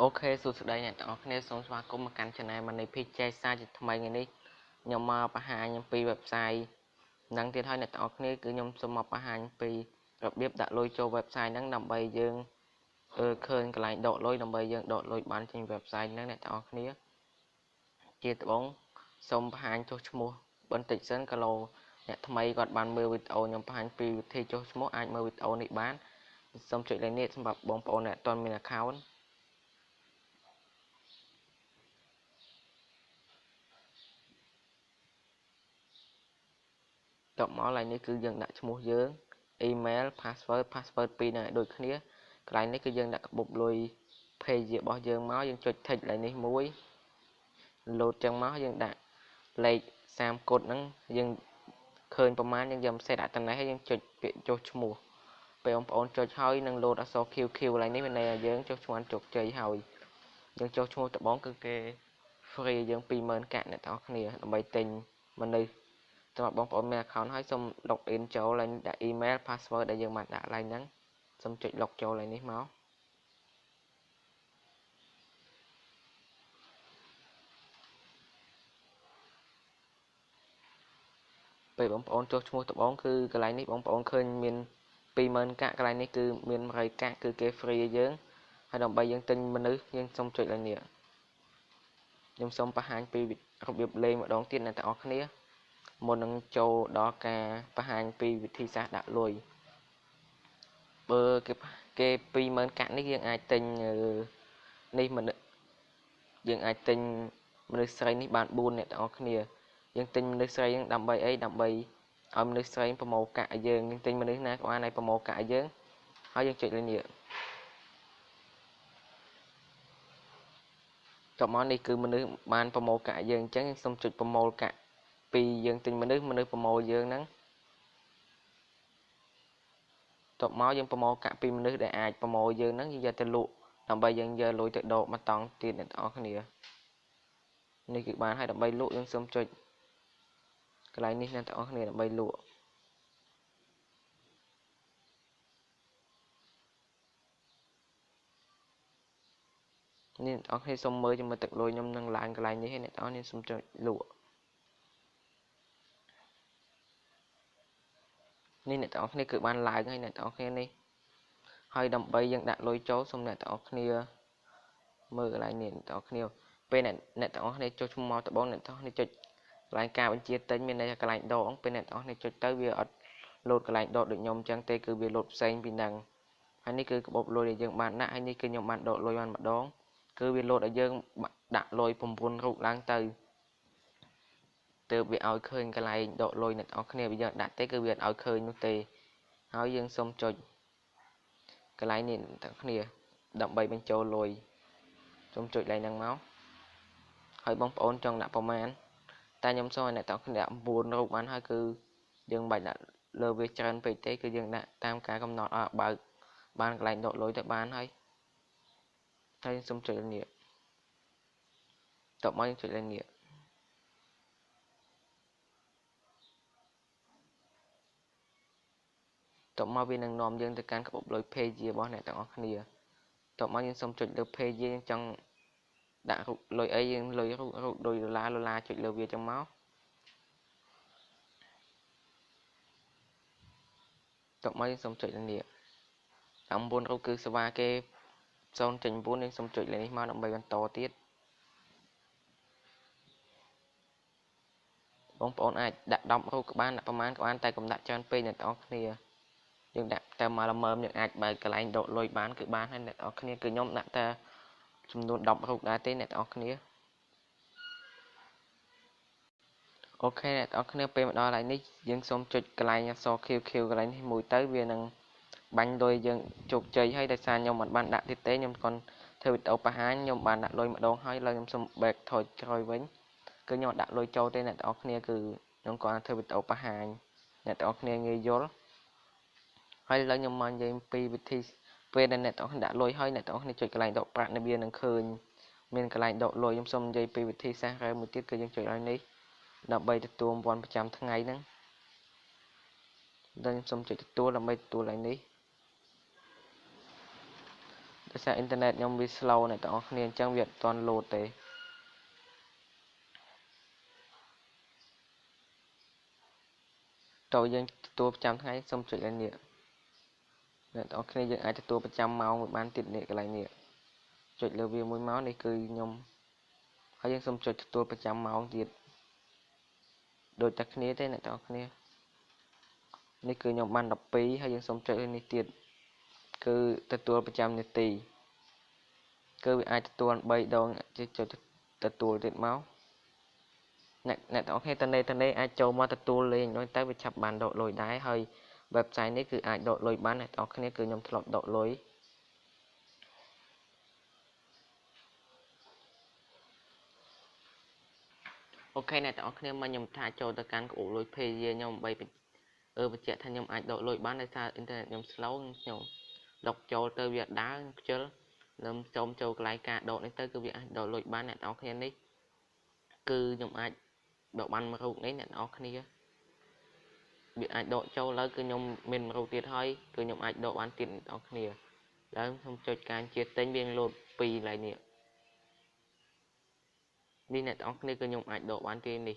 អូខេសួស្តីអ្នកទាំងអស់គ្នាសូមស្វាគមន៍មកកាន់ Channel ម៉ានីភីចែកសារជាថ្មីថ្ងៃនេះខ្ញុំមកបង្ហាញអំពី website ហ្នឹងទៀតហើយអ្នកទាំងអស់គ្នាគឺខ្ញុំសូមមកបង្ហាញពីរបៀបដាក់លុយចូល website ហ្នឹងដើម្បីយើងឃើញកន្លែងដកលុយដើម្បីយើងដកលុយបានចេញ website ហ្នឹងអ្នកទាំងអស់គ្នាជាដំបូងសូមបង្ហាញចុះឈ្មោះបន្តិចសិនកាឡូអ្នកថ្មីគាត់បានមើលវីដេអូខ្ញុំបង្ហាញពីវិធីចុះឈ្មោះអាចមើលវីដេអូនេះបានសូមចុចលេខនេះសម្រាប់បងប្អូនអ្នកអត់ទាន់មាន accountតបមកកន្លែងនេះគឺយើងដាក់ឈ្មោះយើង email password ពីរហ្នឹងឲ្យដូចគ្នាកន្លែងនេះគឺយើងដាក់កាបូបលុយ page របស់យើងមកយើងចុច tick កន្លែងនេះមួយ load ចឹងមកយើងដាក់លេខ30កូដហ្នឹងយើងឃើញប្រមាណយើងយកផ្សេងដាក់តំណេះហើយយើងចុចពាក្យចុះឈ្មោះពេលបងប្អូនចុចហើយនឹង load អក្សរ QQ កន្លែងនេះមានន័យថាយើងចុះឈ្មោះជោគជ័យហើយយើងចុះឈ្មោះដំបូងគឺគេ free យើង 20000 កាក់អ្នកទាំងអស់គ្នាដើម្បីទិញមនុស្សសម្រាប់បងប្អូនមាន account ហើយសូម login ចូលឡើងដាក់ email password ដែលយើងបានដាក់ឡើងហ្នឹងសូមចុច log ចូលឡើងនេះមកពេលបងប្អូនចុះឈ្មោះដំបូងគឺកន្លែងនេះបងប្អូនឃើញមាន20000 កាក់កន្លែងនេះគឺមាន100 កាក់គឺគេ free យើងហើយដើម្បីយើងទិញមនុស្សយើងសូមចុចឡើងនេះខ្ញុំសូមបង្ហាញពីរបៀបលេងម្ដងទៀតអ្នកទាំងអស់គ្នាមុននឹងចូលដល់ការបង្ហាញពីវិធីសាស្ត្រដាក់លុយបើគេ20000 កាក់នេះយើងអាចទិញនេះមនុស្សយើងអាចទិញមនុស្សស្រីនេះបាន4អ្នកទាំងអស់គ្នាយើងទិញមនុស្សស្រីហ្នឹងដើម្បីអីដើម្បីឲ្យមនុស្សស្រីប្រម៉ូកាក់ឲ្យយើងទិញមនុស្សណាក៏បានឲ្យប្រម៉ូកាក់ឲ្យយើងហើយយើងចុចលើនេះតមកនេះគឺមនុស្សបានប្រម៉ូកាក់យើងអញ្ចឹងសូមចុចប្រមូលកាក់ពីយើងទិញមនុស្សប្រមូលយើងហ្នឹងតមកយើងប្រមូលកាក់ពីមនុស្សដែលអាចប្រមូលយើងហ្នឹងយើងយកទៅលក់ដើម្បីយើងយកលុយទៅដកមកតង់ទៀតអ្នកទាំងអស់គ្នានេះគឺបានហើយដើម្បីលក់យើងសូមចុចកន្លែងនេះអ្នកទាំងអស់គ្នាដើម្បីលក់នេះអ្នកទាំងអស់គ្នាសូមមើលជាមួយទឹកលុយខ្ញុំនឹងឡើងកន្លែងនេះហើយអ្នកទាំងអស់គ្នាសូមចុចលក់នេះអ្នកទាំងអស់គ្នាគឺបានឡើងហើយអ្នកទាំងអស់គ្នានេះហើយដើម្បីយើងដាក់លុយចូលសូមអ្នកទាំងអស់គ្នាមើលកន្លែងនេះអ្នកទាំងអស់គ្នាពេលអ្នកទាំងអស់គ្នាចុចឈ្មោះមកដំបូងអ្នកទាំងអស់គ្នាចុចកន្លែងការបញ្ជាទិញមានន័យថាកន្លែងដកពេលអ្នកទាំងអស់គ្នាចុចទៅវាអត់លោតកន្លែងដកដូចខ្ញុំអញ្ចឹងទេគឺវាលោតផ្សេងពីហ្នឹងហើយនេះគឺកាបូបលុយដែលយើងបានដាក់ហើយនេះគឺខ្ញុំបានដកលុយបានម្ដងគឺវាលោតឲ្យយើងដាក់លុយ9រូបឡើងទៅទើបវាឲ្យឃើញកន្លែងដកលុយអ្នកទាំងអស់គ្នាវាយើងដាក់ទេគឺវាអត់ឲ្យឃើញនោះទេហើយយើងសូមចុចកន្លែងនេះអ្នកទាំងគ្នាដើម្បីបញ្ចូលលុយសូមចុចឡើងហ្នឹងមកហើយបងប្អូនចង់ដាក់ប្រមាណតែខ្ញុំសូមឲ្យអ្នកទាំងគ្នាដាក់9រូបបានហើយគឺយើងមិនបាច់ដាក់លើវាច្រើនពេកទេគឺយើងដាក់តាមការកំណត់ឲ្យបើកបានកន្លែងដកលុយទៅបានហើយសូមចុចលើនេះតបមកយើងចុចលើនេះតបមកវានឹងនាំយើងទៅកាន់កាបូបលុយ page របស់អ្នកទាំងអស់គ្នាតបមកយើងសូមចុចលើ page យើងចង់ដាក់រូបលុយអីយើងលុយរូប$ដុល្លារចុចលើវាចឹងមកតបមកយើងសូមចុចលើនេះ9រូបគឺសេវាគេ 0.9 យើងសូមចុចលើនេះមកដើម្បីបន្តទៀតបងប្អូនអាចដាក់10រូបក៏បានដាក់ប្រមាណក៏បានតែកុំដាក់ច្រើនពេកអ្នកទាំងអស់គ្នាយើងដាក់តែមកល្មមយើងអាចបើកកន្លែងដកលុយបានគឺបានហើយអ្នកទាំងអស់គ្នាគឺខ្ញុំដាក់តែចំនួន10រូបដែរទេអ្នកទាំងអស់គ្នាអូខេអ្នកទាំងអស់គ្នាពេលមកដល់កន្លែងនេះយើងសូមចុចកន្លែងអក្សរ QQ កន្លែងនេះមួយទៅវានឹងបាញ់លុយយើងជោគជ័យហើយដោយសារខ្ញុំមិនបានដាក់ទៀតទេខ្ញុំគាត់ធ្វើវីដេអូបង្ហាញខ្ញុំបានដាក់លុយម្ដងហើយឥឡូវខ្ញុំសូម back ថយក្រោយវិញគឺខ្ញុំអត់ដាក់លុយចូលទេអ្នកទាំងអស់គ្នាគឺខ្ញុំគាត់ធ្វើវីដេអូបង្ហាញអ្នកទាំងអស់គ្នាងាយយល់ហើយឥឡូវខ្ញុំមកនិយាយពីវិធីពេលដែលអ្នកទាំងអស់គ្នាដាក់លុយហើយអ្នកទាំងអស់គ្នាចុចកន្លែងដកប្រាក់នៅវានឹងឃើញមានកន្លែងដកលុយខ្ញុំសូមនិយាយពីវិធីសាស្ត្រមួយទៀតគឺយើងចុចឲ្យនេះដើម្បីទទួលរង្វាន់ប្រចាំថ្ងៃហ្នឹងដល់ខ្ញុំសូមចុចទទួលដើម្បីទទួលឡើងនេះ ដោយសារអ៊ីនធឺណិតខ្ញុំវា slow អ្នកទាំងអស់គ្នាអញ្ចឹងវាអត់ទាន់ load ទេតើយើងទទួលប្រចាំថ្ងៃសូមចុចលើនេះអ្នកទាំងអស់គ្នាយើងអាចទទួលប្រចាំម៉ោងបានទៀតនេះកន្លែងនេះចុចលើវាមួយមកនេះគឺខ្ញុំហើយយើងសូមចុចទទួលប្រចាំម៉ោងទៀតដូចតែគ្នាទេអ្នកទាំងអស់គ្នានេះគឺខ្ញុំបាន12ហើយយើងសូមចុចលើនេះទៀតគឺទទួលប្រចាំនាទីគឺវាអាចទទួល3ដងចុចទទួលទៀតមកអ្នកទាំងអស់គ្នាតនេអាចចូលមកទទួលលេងដូចទៅវាឆាប់បានដកលុយដែរហើយ website នេះគឺអាចដកលុយបានអ្នកទាំងអស់គ្នាគឺខ្ញុំធ្លាប់ដកលុយអូខេអ្នកទាំងអស់គ្នាមកខ្ញុំថាចូលទៅកាន់ក្អួលលុយ page ខ្ញុំបីបញ្ជាក់ថាខ្ញុំអាចដកលុយបានដោយសារអ៊ីនធឺណិតខ្ញុំ slow ខ្ញុំដកចូលទៅវាដើរខ្ជិលខ្ញុំសូមចូលកន្លែងការដកនេះទៅគឺវាអាចដកលុយបានអ្នកទាំងអស់គ្នានេះគឺខ្ញុំអាចដកបានមួយរូបនេះអ្នកទាំងអស់គ្នាវាអាចដកចូលលើគឺខ្ញុំមានមួយរូបទៀតហើយគឺខ្ញុំអាចដកបានទៀតអ្នកទាំងអស់គ្នាឡើយខ្ញុំចុចការជាទិញវាលោត2កន្លែងនេះអ្នកទាំងអស់គ្នាគឺខ្ញុំអាចដកបានទីនេះ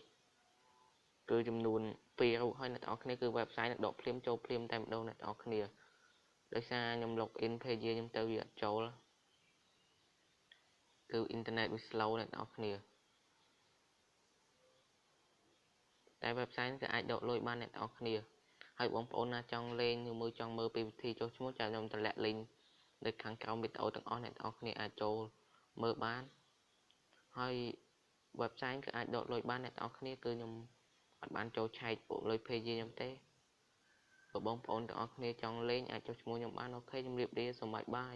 គឺចំនួន2រូបហើយអ្នកទាំងអស់គ្នាគឺ website ដកភ្លាមចូលភ្លាមតែម្ដងអ្នកទាំងអស់គ្នាដោយសារខ្ញុំ login page ខ្ញុំទៅវាអត់ចូលគឺអ៊ីនធឺណិតវា slow អ្នកទាំងអស់គ្នាតែ website គឺអាចដកលុយបានអ្នកទាំងអស់គ្នាហើយបងប្អូនណាចង់លេងឬមួយចង់មើលពីវិធីចុះឈ្មោះចាំខ្ញុំតម្លាក់ link នៅខាងក្រោមវីដេអូទាំងអស់អ្នកទាំងអស់គ្នាអាចចូលមើលបានហើយ website គឺអាចដកលុយបានអ្នកទាំងអស់គ្នាគឺខ្ញុំអត់បានចូលឆែកពួកលុយ page ខ្ញុំទេបើបងប្អូនទាំងអស់គ្នាចង់លេងអាចចុះឈ្មោះខ្ញុំបានអូខេជំរាបលាសូមបាយបាយ